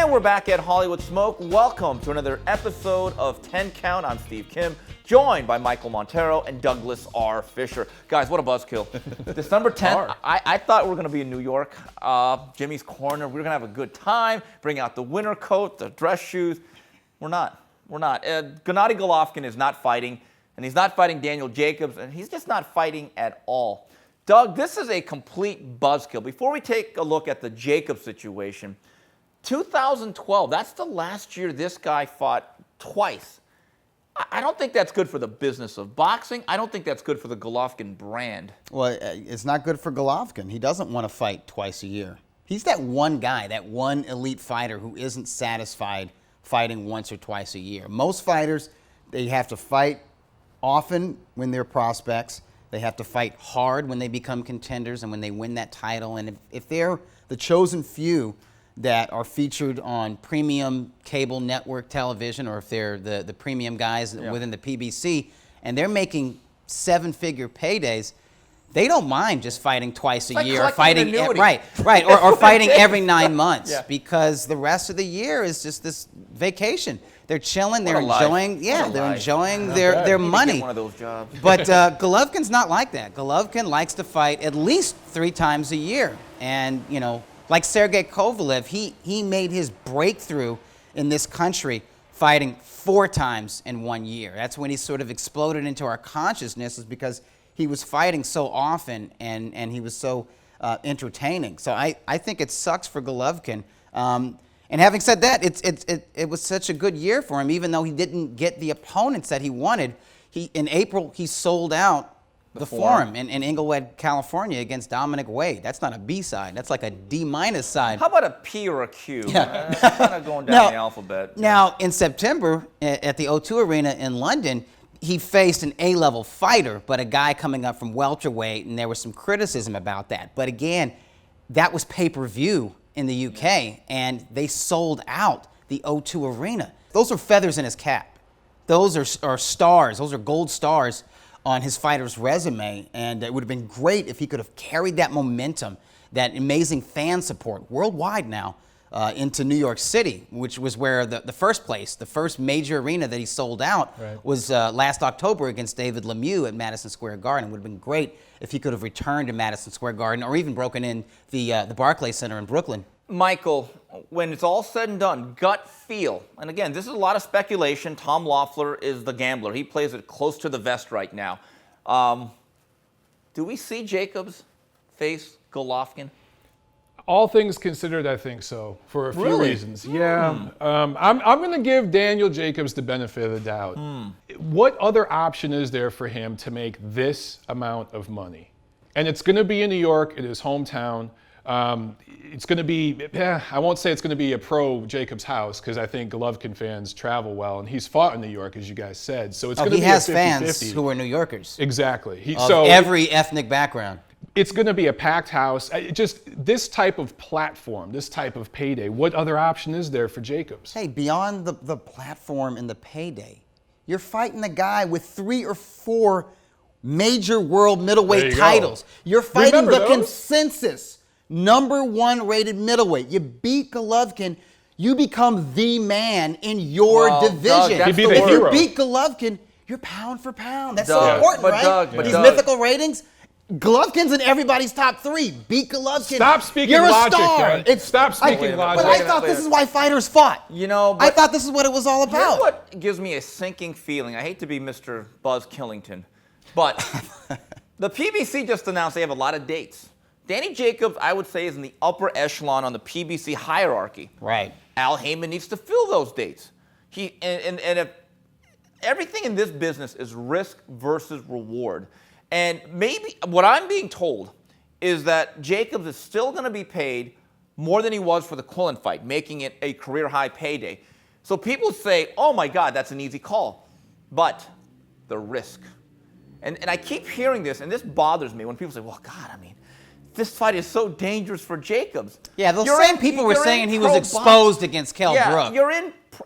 And we're back at Hollywood Smoke. Welcome to another episode of 10 Count. I'm Steve Kim, joined by Michael Montero and Douglas R. Fischer. Guys, what a buzzkill. December 10th, I thought we were going to be in New York, Jimmy's Corner. We were going to have a good time, bring out the winter coat, the dress shoes. We're not. Gennady Golovkin is not fighting, and he's not fighting Daniel Jacobs, and he's just not fighting at all. Doug, this is a complete buzzkill. Before we take a look at the Jacobs situation, 2012, that's the last year this guy fought twice. I don't think that's good for the business of boxing. I don't think that's good for the Golovkin brand. Well, it's not good for Golovkin. He doesn't want to fight twice a year. He's that one guy, that one elite fighter who isn't satisfied fighting once or twice a year. Most fighters, they have to fight often when they're prospects. They have to fight hard when they become contenders and when they win that title. And if they're the chosen few that are featured on premium cable network television, or if they're the premium guys within the PBC, and they're making seven-figure paydays, they don't mind just fighting twice a year, or fighting or fighting every 9 months, because the rest of the year is just this vacation. They're chilling, they're enjoying, they're enjoying their money. Get one of those jobs. But Golovkin's not like that. Golovkin likes to fight at least 3 times a year, and like Sergey Kovalev, he made his breakthrough in this country fighting 4 times in 1 year. That's when he sort of exploded into our consciousness, is because he was fighting so often and he was so entertaining. So I think it sucks for Golovkin. And having said that, it was such a good year for him, even though he didn't get the opponents that he wanted. In April, he sold out the Forum in Inglewood, California against Dominic Wade. That's not a B side. That's like a D- side. How about a P or a Q? Yeah. Kind of going down the alphabet. Now, in September, at the O2 Arena in London, he faced an A-level fighter, but a guy coming up from welterweight, and there was some criticism about that. But again, that was pay-per-view in the UK, and they sold out the O2 Arena. Those are feathers in his cap. Those are stars. Those are gold stars on his fighter's resume, and it would have been great if he could have carried that momentum, that amazing fan support worldwide now, into New York City, which was where the first major arena that he sold out was last October against David Lemieux at Madison Square Garden. It would have been great if he could have returned to Madison Square Garden, or even broken in the Barclays Center in Brooklyn. Michael, when it's all said and done, gut feel, and again, this is a lot of speculation. Tom Loeffler is the gambler. He plays it close to the vest right now. Do we see Jacobs face Golovkin? All things considered, I think so, for a few reasons. Yeah. I'm going to give Daniel Jacobs the benefit of the doubt. What other option is there for him to make this amount of money? And it's going to be in New York, in his hometown. It's going to be, I won't say it's going to be a pro-Jacobs house, because I think Golovkin fans travel well, and he's fought in New York, as you guys said. So it's going to be a 50-50. He has fans who are New Yorkers. Exactly. Of every ethnic background. It's going to be a packed house. Just this type of platform, this type of payday, what other option is there for Jacobs? Hey, beyond the platform and the payday, you're fighting a guy with 3 or 4 major world middleweight titles. You're fighting the consensus #1 rated middleweight. You beat Golovkin, you become the man in your division. Doug, if you beat Golovkin, you're pound for pound. That's so important, right? These mythical ratings. Golovkin's in everybody's top 3. Beat Golovkin. Stop speaking You're logic, a star. man. Stop speaking logic. But I thought this is why fighters fought. I thought this is what it was all about. Here's what gives me a sinking feeling. I hate to be Mr. Buzz Killington, but the PBC just announced they have a lot of dates. Danny Jacobs, I would say, is in the upper echelon on the PBC hierarchy. Right. Al Heyman needs to fill those dates. And if everything in this business is risk versus reward. And maybe what I'm being told is that Jacobs is still going to be paid more than he was for the Quillen fight, making it a career-high payday. So people say, oh, my God, that's an easy call. But the risk. And I keep hearing this, and this bothers me when people say, well, God, I mean, this fight is so dangerous for Jacobs. Yeah, those same people were saying he was exposed against Kell Brook.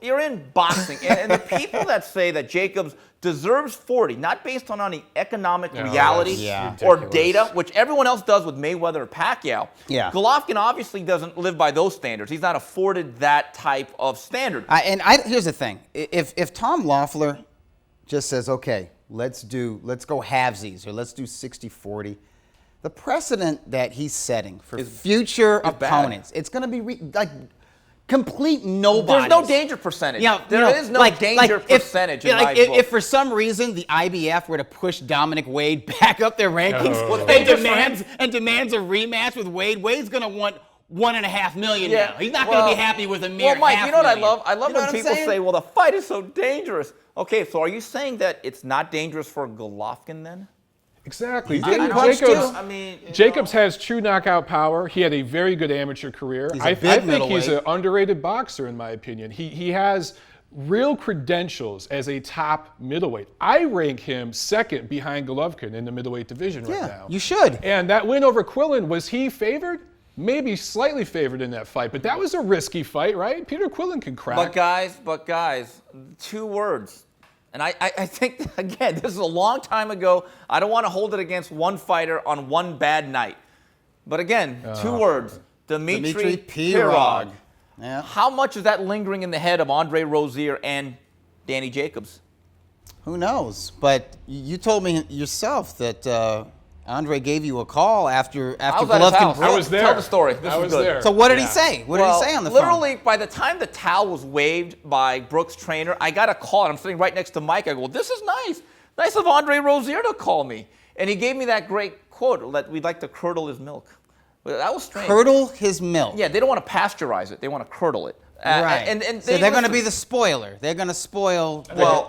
You're in boxing, and the people that say that Jacobs deserves 40, not based on any economic reality or data, which everyone else does with Mayweather or Pacquiao. Yeah. Golovkin obviously doesn't live by those standards. He's not afforded that type of standard. Here's the thing: if Tom Loeffler just says, okay, let's go halvesies, or let's do 60-40. The precedent that he's setting for future opponents, it's going to be complete nobodies. There's no danger percentage. Yeah, there is no danger percentage in my book. If for some reason the IBF were to push Dominic Wade back up their rankings and demands a rematch with Wade, Wade's going to want $1.5 million now. He's not going to be happy with a mere Well, Mike, $500,000. you know what I love? I love when people say, well, the fight is so dangerous. Okay, so are you saying that it's not dangerous for Golovkin then? Exactly. Jacobs has true knockout power. He had a very good amateur career. I think he's an underrated boxer, in my opinion. He has real credentials as a top middleweight. I rank him second behind Golovkin in the middleweight division right now. You should. And that win over Quillen, was he favored? Maybe slightly favored in that fight, but that was a risky fight, right? Peter Quillen can crack. But guys, 2 words. And I think, again, this is a long time ago. I don't want to hold it against one fighter on one bad night. But again, 2 words. Dmitry Pirog. Yeah. How much is that lingering in the head of Andre Rozier and Danny Jacobs? Who knows? But you told me yourself that Andre gave you a call after Golovkin. I was there. Tell the story. I was there. So what did he say? What did he say on the phone? Literally, by the time the towel was waved by Brooks' trainer, I got a call, and I'm sitting right next to Mike. I go, well, this is nice. Nice of Andre Rozier to call me. And he gave me that great quote that we'd like to curdle his milk. That was strange. Curdle his milk. Yeah, they don't want to pasteurize it. They want to curdle it. Right. And so they're going to be the spoiler. They're going to spoil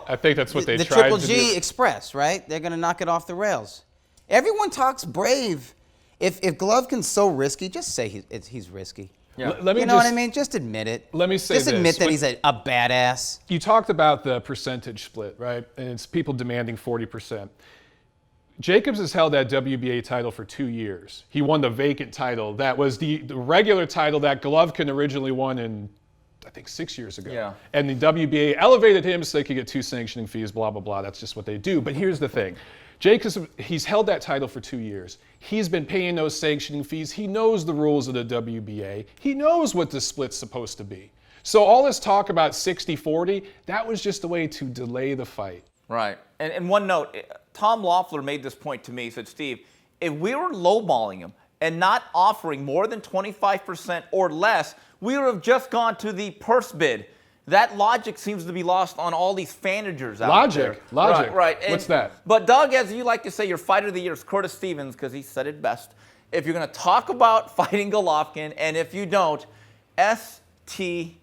I think that's what they the tried Triple to G do. Express, right? They're going to knock it off the rails. Everyone talks brave. If Golovkin's so risky, just say he's risky. Yeah. You know what I mean? Just admit it. Let me say Just admit this. that he's a badass. You talked about the percentage split, right? And it's people demanding 40%. Jacobs has held that WBA title for 2 years. He won the vacant title. That was the regular title that Golovkin originally won in, I think, 6 years ago. Yeah. And the WBA elevated him so they could get 2 sanctioning fees, blah, blah, blah. That's just what they do. But here's the thing. Jacobs, he's held that title for 2 years. He's been paying those sanctioning fees. He knows the rules of the WBA. He knows what the split's supposed to be. So all this talk about 60-40, that was just a way to delay the fight. Right. And one note, Tom Loeffler made this point to me. He said, Steve, if we were lowballing him and not offering more than 25% or less, we would have just gone to the purse bid. That logic seems to be lost on all these managers out there. Logic. Right. What's that? But Doug, as you like to say, your fighter of the year is Curtis Stevens because he said it best. If you're going to talk about fighting Golovkin, and if you don't, STFU.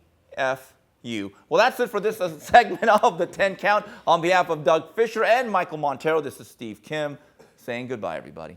Well, that's it for this segment of the 10 Count. On behalf of Doug Fischer and Michael Montero, this is Steve Kim saying goodbye, everybody.